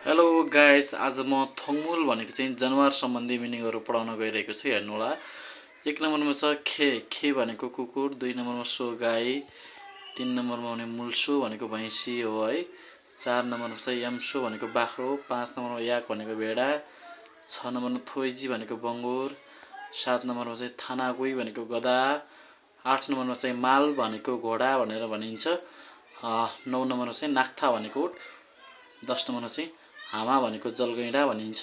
Hello guys, आज म थङमुल भनेको चाहिँ जनावर सम्बन्धी मिनिङहरू पढाउन गइरहेको छु। हेर्नु होला। एक नम्बरमा छ खे, खे भनेको कुकुर। दुई नम्बरमा सो गाई। तीन नम्बरमा भने मुल्सो भनेको भैँसी हो है। चार नम्बरमा छ यम्सो भनेको बाख्रो। पाँच नम्बरमा याक भनेको भेडा। छ नम्बरमा थोइजी भनेको बङ्गुर। सात नम्बरमा चाहिँ थानागुई भनेको गधा। आठ नम्बरमा चाहिँ माल भनेको घोडा भनेर भनिन्छ। नौ नम्बरमा चाहिँ नाख्था भनेको उट। 10 नम्बरमा चाहिँ हामा भनेको जलगैँडा भनिन्छ।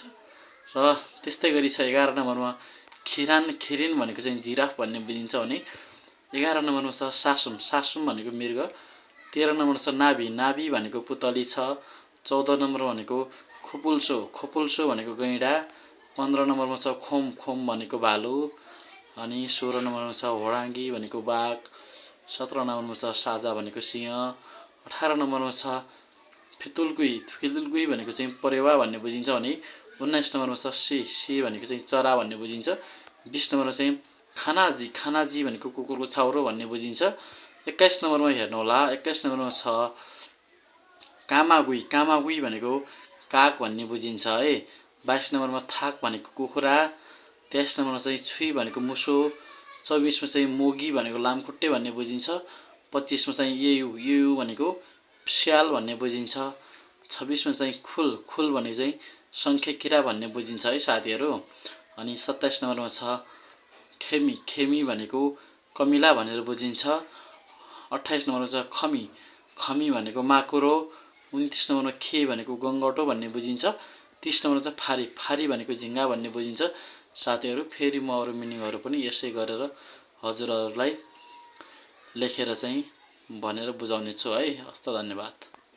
र त्यस्तै गरी छ 11 नम्बरमा खिरिन भनेको चाहिँ जिराफ भन्ने बुझिन्छ भने। 11 नम्बरमा छ सासुम भनेको मृग। 13 नम्बरमा छ नाभि भनेको पुतली छ। 14 नम्बर भनेको खोपुल्सो भनेको गैँडा। 15 नम्बरमा छ खोम भनेको भालु। अनि 16 नम्बरमा छ होडाङ्गी भनेको बाघ। 17 नम्बरमा छ साजा भनेको सिंह। 18 नम्बरमा छ फितुलगुई भनेको चाहिँ परेवा भन्ने बुझिन्छ भने। 19 नम्बरमा छ सी भनेको चाहिँ चरा भन्ने बुझिन्छ। 20 नम्बरमा चाहिँ खानाजी भनेको कुकुरको छाउरो भन्ने बुझिन्छ। 21 नम्बरमा हेर्नु होला। 21 नम्बरमा छ कामागुई भनेको काग भन्ने बुझिन्छ है। 22 नम्बरमा थाक भनेको कुखुरा। 23 नम्बरमा चाहिँ छुई भनेको मुसो। 24 मा चाहिँ मोगी भनेको लामखुट्टे भन्ने बुझिन्छ। 25 मा चाहिँ येयु भनेको स्याल भन्ने बुझिन्छ। 26 मा चाहिँ खुल भने चाहिँ सङ्खे किरा भन्ने बुझिन्छ है साथीहरू। अनि 27 नम्बरमा छ खेमी भनेको कमिला भनेर बुझिन्छ। 28 नम्बरमा छ खमी भनेको माकुरो। 29 नम्बरमा खे भनेको गङ्गटो भन्ने बुझिन्छ। 30 नम्बरमा चाहिँ फारी भनेको झिङ्गा भन्ने बुझिन्छ। साथीहरू फेरि म अरू मिनिङहरू पनि यसै गरेर हजुरहरूलाई लेखेर चाहिँ भनेर बुझाउने छु है। हस्त धन्यवाद।